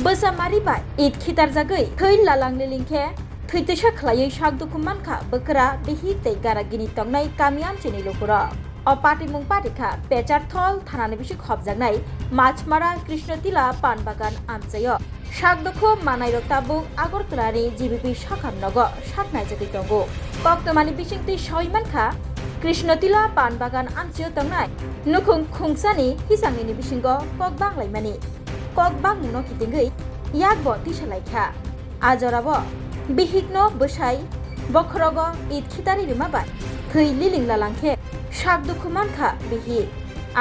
बोसामारि bye Eid खितार जागै थै लालांनि लिंखे थैतेसा खलायै साक दुखु मानखा बकरा बेहि तै गारागिनि तंनाय कामियान चिनि लुकुरा अपाति मुं पाटिखा पेचार थल थानानि बिसि खबजागनाय माछमारा कृष्णतिला पान बागान आमचायो साक दुखु मानाय रक्ताबुं आगरतलानि जीबीपी साखाम नग सातनाय जगै दंगो कक्तमानि बिसिंति सय मानखा कृष्णतिला पान बागान आमचायो तंनाय नुखुं खुंसानि हिसांनि बिसिंगो कक बांलायमानि कक बां नुनो खिथिंगै याक bo tisalaikha ajorabo bihikno bwsai bokhrogo id khitari rimabai thei liling lalangkhe sak dukhumankha bihi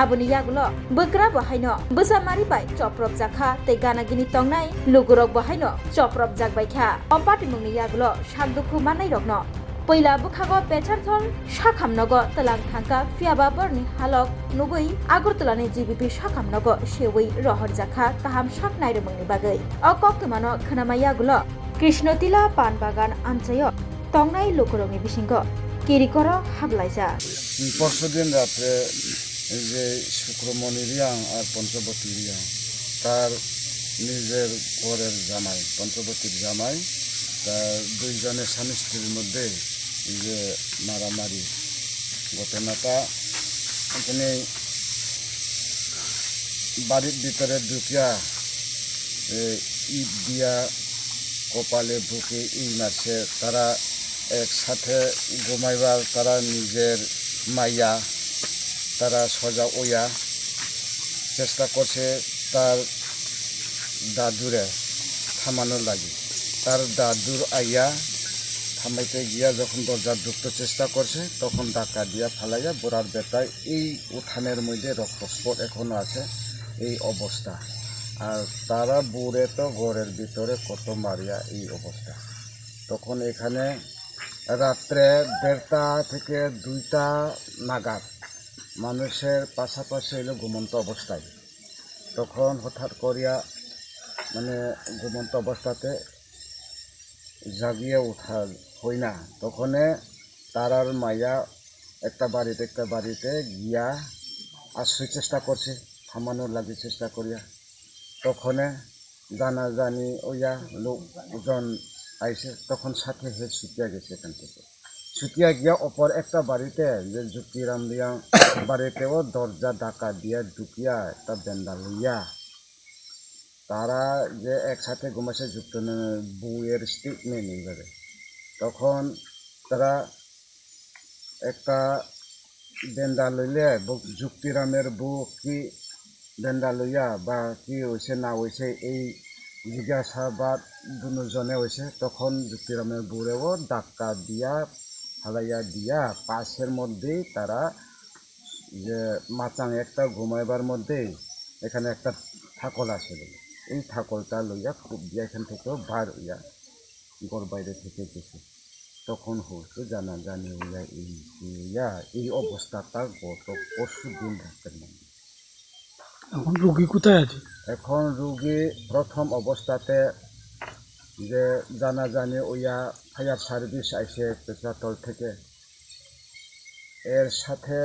aboni yagulo bokra bahaino bosamari bai choprop jakha tei ganagini tongnai lugurok bahaino choprop jakbaikha opati mungni yagulo sak dukhu manai rokno पहिला बुखागो पेचारथल साखामनगो तलां थांका फियाबा बरनि हालक नुगै आगरतलानि GBP साखामनगो सेवै रहर जाखा काहाम साक नायरमंनि बागै अकक्तमानो खनामायागुलो कृष्णतिला पान बागान आमचायो तंनाय लोकरंनि बिसिंगो किरिकर हाबलायजा পরশুদিন রাত্রে যে শুক্রমণি রিয়াং আর পঞ্চবতী রিয়াং তার নিজের ঘরের জামাই পঞ্চবতীর জামাই তার দুইজনের স্বামী স্ত্রীর মধ্যে এই যে মারামারি ঘটনাটা এখানে বাড়ির ভিতরে ঢুকিয়া ইট দিয়া কপালে বুকে এই মারছে তারা একসাথে ঘুমাইবার তারা নিজের মাইয়া তারা সজা ওয়া চেষ্টা করছে তার দাদুরে থামানোর লাগে তার দাদুর আইয়া থামাইতে গিয়া যখন দরজা ঢুকতে চেষ্টা করছে তখন ডাকা দিয়া ফালাইয়া বোরার বেটায় এই উঠানের মধ্যে রক্তস্পট এখনো আছে এই অবস্থা আর তারা বুড়ে তো ঘরের ভিতরে কত মারিয়া এই অবস্থা তখন এখানে রাত্রে 1:30 থেকে 2টা নাগাদ মানুষের পাশাপাশি এলো ঘুমন্ত অবস্থায় তখন হঠাৎ করিয়া মানে ঘুমন্ত অবস্থাতে জাগিয়ে ওঠা হয় না তখন তারার মাইয়া একটা বাড়িতে গিয়া আশ্রয় চেষ্টা করছে থামানোর লাগে চেষ্টা করিয়া তখন জানাজানি ওইয়া লোকজন আইসে তখন সাথে হে ছুটিয়া গেছে এখান থেকে ছুটিয়া গিয়া অপর একটা বাড়িতে যে যুক্তিরাম দিয়া বাড়িতেও দরজা ডাকা দিয়া ঢুকিয়া একটা বেন্দা লইয়া তারা যে একসাথে ঘুমাসে যুক্ত বউয়ের স্টেটমেন্ট এইভাবে তখন তারা একটা বেন্দা লইলে যুক্তিরামের বউ কি বেন্দা লইয়া বা কি হয়েছে না হয়েছে এই জিজ্ঞাসাবাদ দুজনে হয়েছে তখন যুক্তিরামের বউরেও ধাক্কা দিয়া ফালাইয়া দিয়া পাশের মধ্যেই তারা যে মাচাং একটা ঘুমাইবার মধ্যেই এখানে একটা ঠাকল আছে বলে এই ঠাকলটা লইয়া খুব দিয়া এখান থেকেও বার হইয়া ঘর বাইরে থেকে গেছে তখন হয়তো জানাজানি হইয়া এই অবস্থাটা গত পরশুদিন রাতের মধ্যে এখন রোগী কোথায় আছে এখন রোগী প্রথম অবস্থাতে যে জানাজানি হইয়া ফায়ার সার্ভিস আইসে পেশাতল থেকে এর সাথে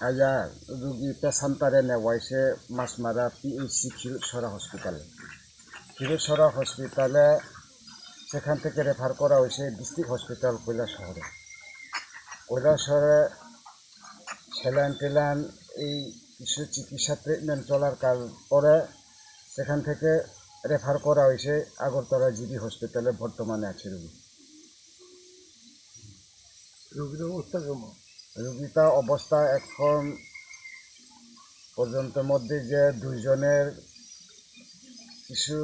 আয়া রোগী পেশান্তারে নেওয়াইছে মাছমারা পিএইচসি খিরুসরা হসপিটালে সেখান থেকে রেফার করা হয়েছে ডিস্ট্রিক্ট হসপিটাল কৈলাসহরে স্যালাইন টেলাইন এই কিছু চিকিৎসা ট্রিটমেন্ট চলার পরে সেখান থেকে রেফার করা হয়েছে আগরতলা জিবি হসপিটালে বর্তমানে আছে রোগীর অবস্থা কেমন রোগীটার অবস্থা এখন পর্যন্ত মধ্যে যে দুইজনের কিছু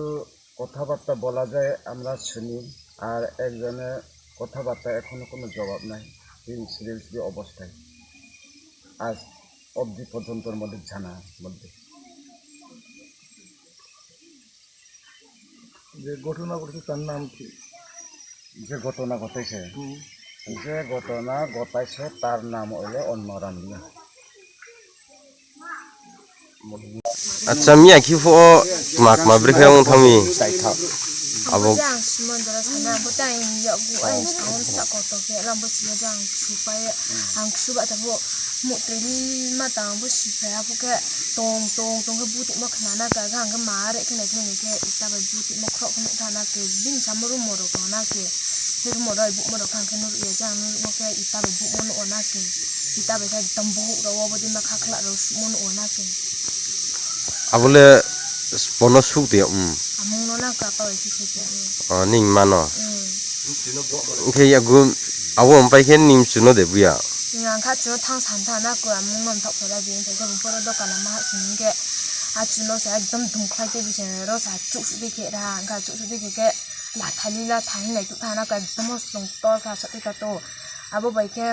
কথাবার্তা বলা যায় আমরা শুনি আর একজনের কথাবার্তা এখনো কোনো জবাব নাই সিরিয়াসলি অবস্থায় আজ অবধি পর্যন্তর মধ্যে জানার মধ্যে যে ঘটনা ঘটেছে তার নাম কি যে ঘটনা ঘটাইছে তার নাম হইলে অন্যরাম দিয়া আচ্ছা মিয়া কি ফো মাক মাব্রে খেং থামি Sainthia abo yang sementara sana bukan ya gua yang tahun tak kotor ke lambat sih yang supaya ang suka tahu một cái mà tao bữa xịt ra phụ cái tông cái bút mà khná na cái hàng cái má đấy cái này cái ta phải bút mà khọ cái thằng na cái bin chăm mରୁ mồ đồ tao na cái cái mồ đồ bút mồ đồ thằng cái nó yêu chăng nó cái ta phải bút mồ na cái ta phải cái tầm bút rồi vào bên mà khắc lại rồi mồ na cái abule spono suk de among nó na cái tao cái cái ning mano ke ya gum awon pai khen nim chuno de buya yang khát cho thang sản thang na cái among nó thọc phải là biến thấy cái bút mồ đồ cái là mà xin cái chuno sẽ एकदम धुमखाई के बिचे रो सा चुक सुबे के रा का चुक सुबे के ला थाली ला थाई này tụt thana का एकदम सं to का सते का तो अब भाई के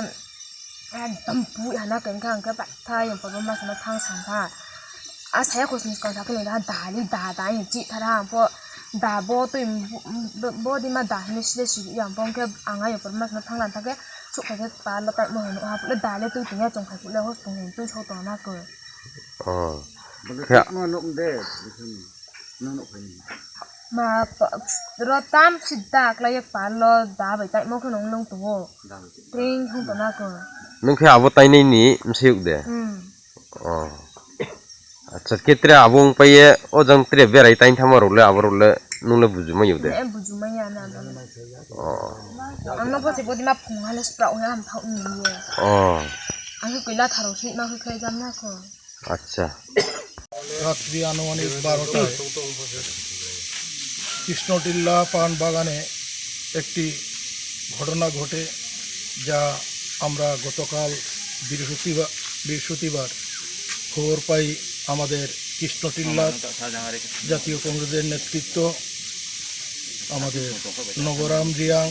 एकदम पु हना कन का का बा था यम पर मा सना thang sản था आ saya को सिन का था के ला दाली दा yin ji था रा पो दा बो तो बो दि मा दा नि से सु यम पong के anga यम पर मा सना thang lan था के चुक के पा ला ता mo no ha le da le tu tinya chong khai le ho song yin tu cho to na ko Begitu mana umde, mana pun. mà rồi tam xịt đạc làyak phản lo đá bảy tại mỗi cái nông nông tủ trên không có nào cơ nung ke abo tai nei ni msiuk de acha ketre abong paye o jang tre berai tain thamaro le abro le nung le buju ma yude em buju mai ya na anh nó có thể body map phùng hay là sprout hay làm thau nhiều anh cứ quay la tharo xịt mà cứ khai jam na cơ acha রাত্রি আনুমানিক 12টায় কৃষ্ণটিল্লা পান বাগানে একটি ঘটনা ঘটে যা আমরা গতকাল বৃহস্পতিবার খবর পাই আমাদের কৃষ্ণটিল্লা জাতীয় কংগ্রেসের নেতৃত্ব আমাদের নগরাম রিয়াং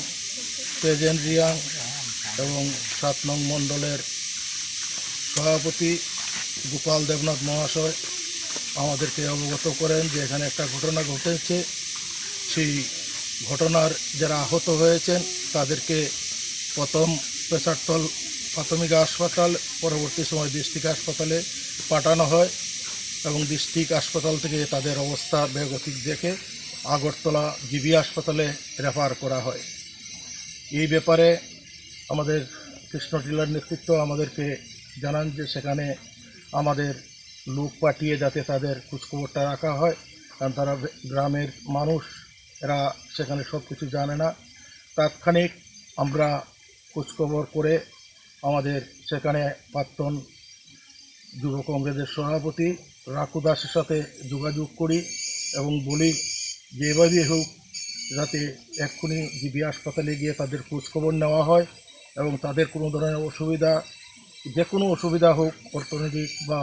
তেজেন রিয়াং এবং 7 নং মণ্ডলের সভাপতি গোপাল দেবনাথ মহাশয় আমাদেরকে অবগত করেন যে এখানে একটা ঘটনা ঘটেছে সেই ঘটনার যারা আহত হয়েছেন তাদেরকে প্রথম পেশারতল প্রাথমিক হাসপাতাল পরবর্তী সময় ডিস্ট্রিক্ট হাসপাতালে পাঠানো হয় এবং ডিস্ট্রিক্ট হাসপাতাল থেকে তাদের অবস্থা বেগতিক দেখে আগরতলা জিবি হাসপাতালে রেফার করা হয় এই ব্যাপারে আমাদের কৃষ্ণটিল্লার নেতৃত্ব আমাদেরকে জানান যে সেখানে আমাদের লোক পাঠিয়ে যাতে তাদের খোঁজখবরটা রাখা হয় কারণ তারা গ্রামের মানুষ এরা সেখানে সব কিছু জানে না তাৎক্ষণিক আমরা খোঁজখবর করে আমাদের সেখানে প্রাক্তন যুব কংগ্রেসের সভাপতি রাকু দাসের সাথে যোগাযোগ করি এবং বলি যেভাবে হোক যাতে এক্ষুনি জিবি হাসপাতালে গিয়ে তাদের খোঁজখবর নেওয়া হয় এবং তাদের কোনো ধরনের অসুবিধা যে কোনো অসুবিধা হোক অর্থনৈতিক বা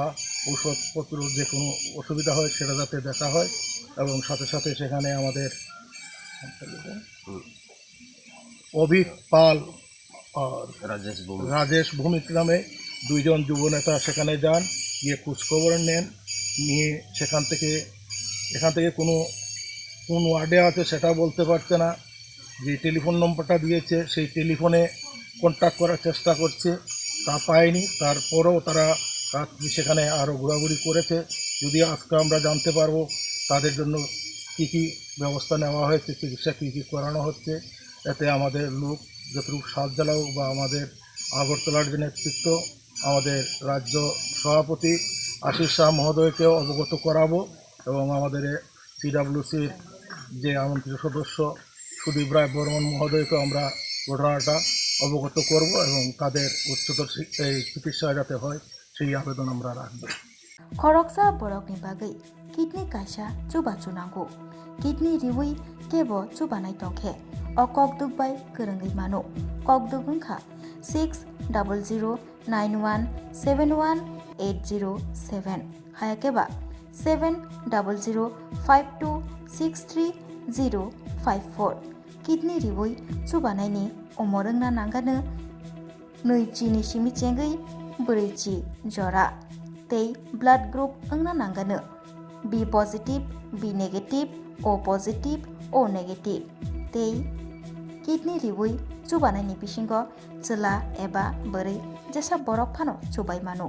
ঔষধপত্র যে কোনো অসুবিধা হয় সেটা যাতে দেখা হয় এবং সাথে সাথে সেখানে আমাদের অভিক পাল আর রাজেশ ভৌমিক নামে 2 জন যুবনেতা সেখানে যান গিয়ে খোঁজখবর নেন নিয়ে এখান থেকে কোন ওয়ার্ডে আছে সেটা বলতে পারছে না যে টেলিফোন নম্বরটা দিয়েছে সেই টেলিফোনে কন্ট্যাক্ট করার চেষ্টা করছে তা পায়নি তারপরেও তারা রাত্রি সেখানে আরও ঘোরাঘুরি করেছে যদি আজকে আমরা জানতে পারবো তাদের জন্য কী কী ব্যবস্থা নেওয়া হয়েছে চিকিৎসা কী কী করানো হচ্ছে এতে আমাদের লোক যতটুকু সাহায্য লাগুক বা আমাদের আগরতলার যে নেতৃত্ব আমাদের রাজ্য সভাপতি আশিস শাহ মহোদয়কেও অবগত করাবো এবং আমাদের সিডাব্লিউসির যে আমন্ত্রিত সদস্য সুদীপ রায় বর্মন মহোদয়কেও আমরা ঘটনাটা অবগত করব এবং তাদের উচ্চতর চিকিৎসা যাতে হয় সেই আবেদন আমরা রাখব खरकसा बरकनि बागै किडनी कायसा चुबा चुनांगौ किडनी रिवै केबो चुबानाय तंखे अ ककदुक बाय गोरोङै मानो ककदुक ओंखा 6091717807 हायाकेबा 7005263054 किडनी रिवै चुबानायनि अमरोंना नांगानो नैजिनि सिमिचेंगै ब्रैजि जरा तै ब्लाड ग्रुप ओंना नांगानो B positive B negative O positive O negative तै किडनी रिवै चुबानायनि बिसिंग चला एबा बोरै जेसा बरफ फानो चुबाय मानो